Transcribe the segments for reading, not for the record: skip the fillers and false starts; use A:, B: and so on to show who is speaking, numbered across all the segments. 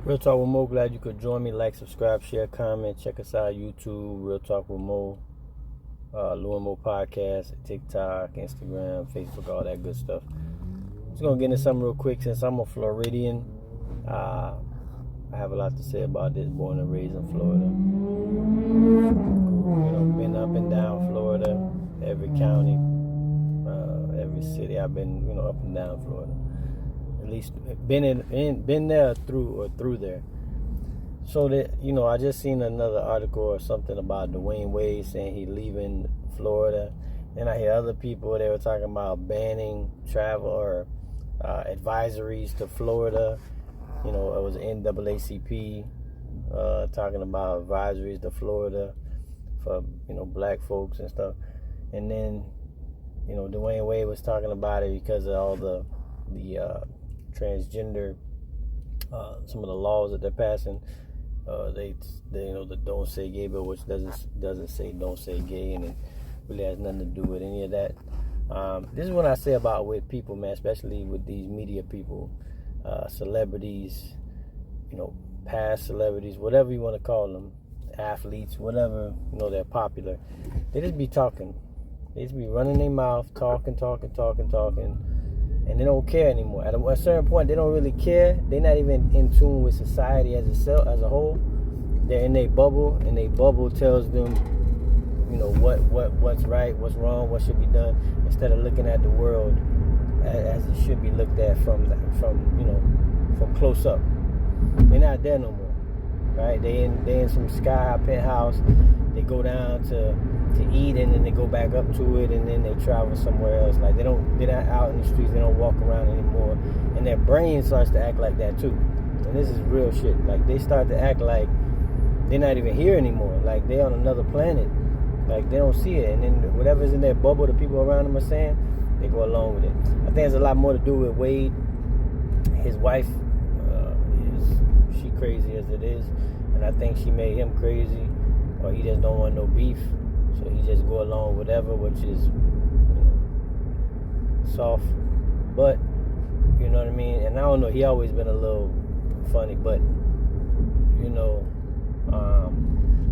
A: Real Talk with Mo, glad you could join me. Like, subscribe, share, comment. Check us out YouTube, Real Talk with Mo, Lou and Mo Podcast, TikTok, Instagram, Facebook, all that good stuff. Just going to get into something real quick. Since I'm a Floridian, I have a lot to say about this. Born and raised in Florida. Been up and down Florida, every county, every city. I've been, up and down Florida. At least been there through there. So that I just seen another article or something about Dwayne Wade saying he leaving Florida. And I hear other people, they were talking about banning travel or advisories to Florida. It was NAACP talking about advisories to Florida for black folks and stuff. And then Dwayne Wade was talking about it because of all the transgender, some of the laws that they're passing. They the Don't Say Gay bill, which doesn't say Don't Say Gay, and it really has nothing to do with any of that. This is what I say about with people, man, especially with these media people, celebrities, past celebrities, whatever you want to call them, athletes, whatever, they're popular. They just be talking. They just be running their mouth, talking. And they don't care anymore. At a certain point, they don't really care. They're not even in tune with society as a whole. They're in their bubble, and their bubble tells them, what's right, what's wrong, what should be done, instead of looking at the world as it should be looked at from close up. They're not there no more, right? They in some sky high penthouse. They go down to eat, and then they go back up to it, and then they travel somewhere else. Like they're not out in the streets. They don't walk around anymore, and their brain starts to act like that too. And this is real shit. Like they start to act like they're not even here anymore. Like they're on another planet. Like they don't see it, and then whatever's in their bubble, the people around them are saying, they go along with it. I think it's a lot more to do with Wade. His wife she crazy as it is, and I think she made him crazy, or he just don't want no beef. So he just go along with whatever, which is soft, but you know what I mean. And I don't know, he always been a little funny, but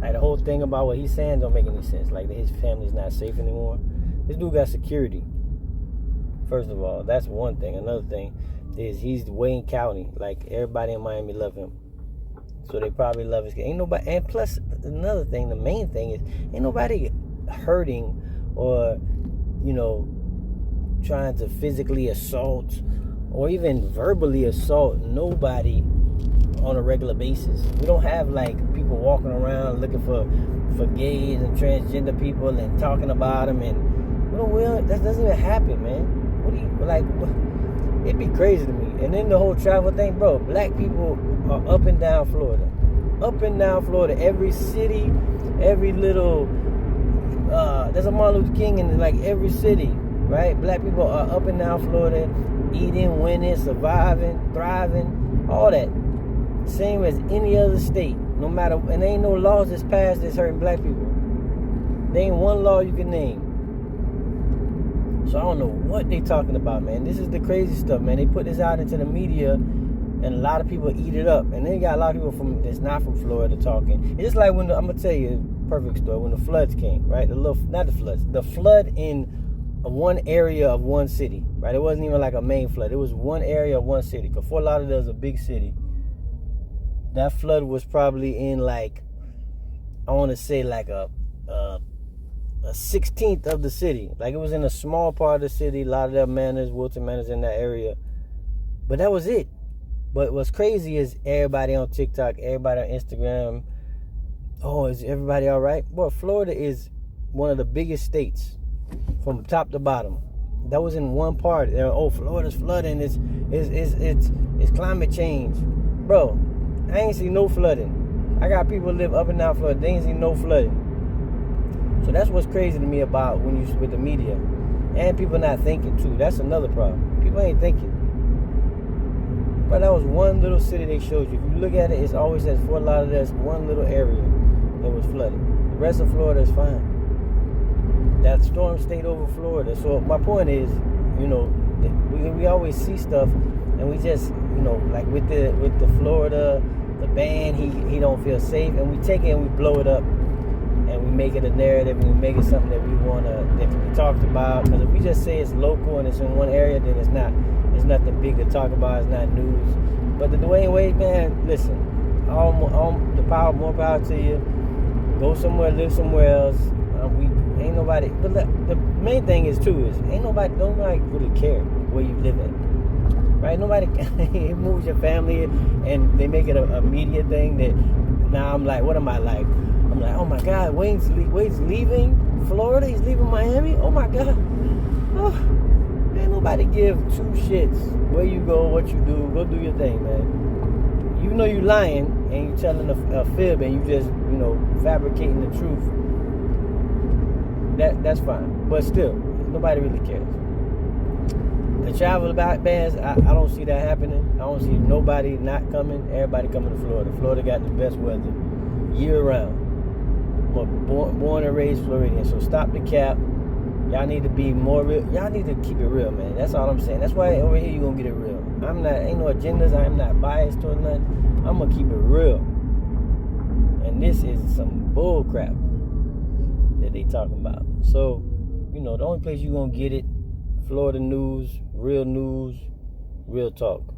A: like the whole thing about what he's saying don't make any sense. Like his family's not safe anymore. This dude got security. First of all, that's one thing. Another thing is he's Wayne County. Like everybody in Miami love him, so they probably love his kid. Ain't nobody. And plus, another thing, the main thing is, ain't nobody hurting or trying to physically assault or even verbally assault nobody on a regular basis. We don't have like people walking around looking for gays and transgender people and talking about them, and that doesn't even happen, man. What do you like? It'd be crazy to me. And then the whole travel thing, bro. Black people are up and down Florida. Every city, every little there's a Martin Luther King in like every city, right? Black people are up and down Florida, eating, winning, surviving, thriving, all that. Same as any other state. No matter, and there ain't no laws that's passed that's hurting black people. There ain't one law you can name. So I don't know what they talking about, man. This is the crazy stuff, man. They put this out into the media, and a lot of people eat it up. And then you got a lot of people that's not from Florida talking. It's just like when I'm gonna tell you a perfect story. When the floods came, right? The flood in one area of one city, right? It wasn't even like a main flood. It was one area of one city. Because Fort Lauderdale is a big city. That flood was probably in like, I want to say like a 16th of the city. Like it was in a small part of the city. Lauderdale Manors, Wilton Manors, in that area. But that was it. But what's crazy is everybody on TikTok, everybody on Instagram, oh, is everybody all right? Well, Florida is one of the biggest states from top to bottom. That was in one part. Oh, Florida's flooding. It's climate change. Bro, I ain't seen no flooding. I got people live up and down Florida. They ain't seen no flooding. So that's what's crazy to me about when you with the media. And people not thinking too. That's another problem. People ain't thinking. But that was one little city they showed you. If you look at it, it's always says Fort Lauderdale. There's one little area that was flooded. The rest of Florida is fine. That storm stayed over Florida. So my point is, we always see stuff and we just you know, like with the Florida, the ban, he don't feel safe, and we take it and we blow it up, and we make it a narrative, and we make it something that we want to, that can be talked about. Because if we just say it's local and it's in one area, then it's not. It's nothing big to talk about. It's not news. But the Dwayne Wade, man, listen, all the power, more power to you. Go somewhere, live somewhere else. We ain't nobody. But the main thing is too is ain't nobody really care where you live in, right? Nobody moves your family, and they make it a media thing. That now I'm like, what am I like? I'm like, oh my God, Wade's leaving Florida. He's leaving Miami. Oh my God. Oh, ain't nobody give two shits where you go, what you do. Go do your thing, man. You know you lying and you telling a fib, and you just, you know, fabricating the truth. That's fine, but still, nobody really cares. The travel bans, I don't see that happening. I don't see nobody not coming. Everybody coming to Florida. Florida got the best weather year round. I'm born and raised Floridian, so stop the cap. Y'all need to be more real. Y'all need to keep it real, man. That's all I'm saying. That's why over here you gonna get it real. Ain't no agendas. I'm not biased toward nothing. I'm gonna keep it real. And this is some bull crap that they talking about. So, you know, the only place you gonna get it, Florida news, real talk.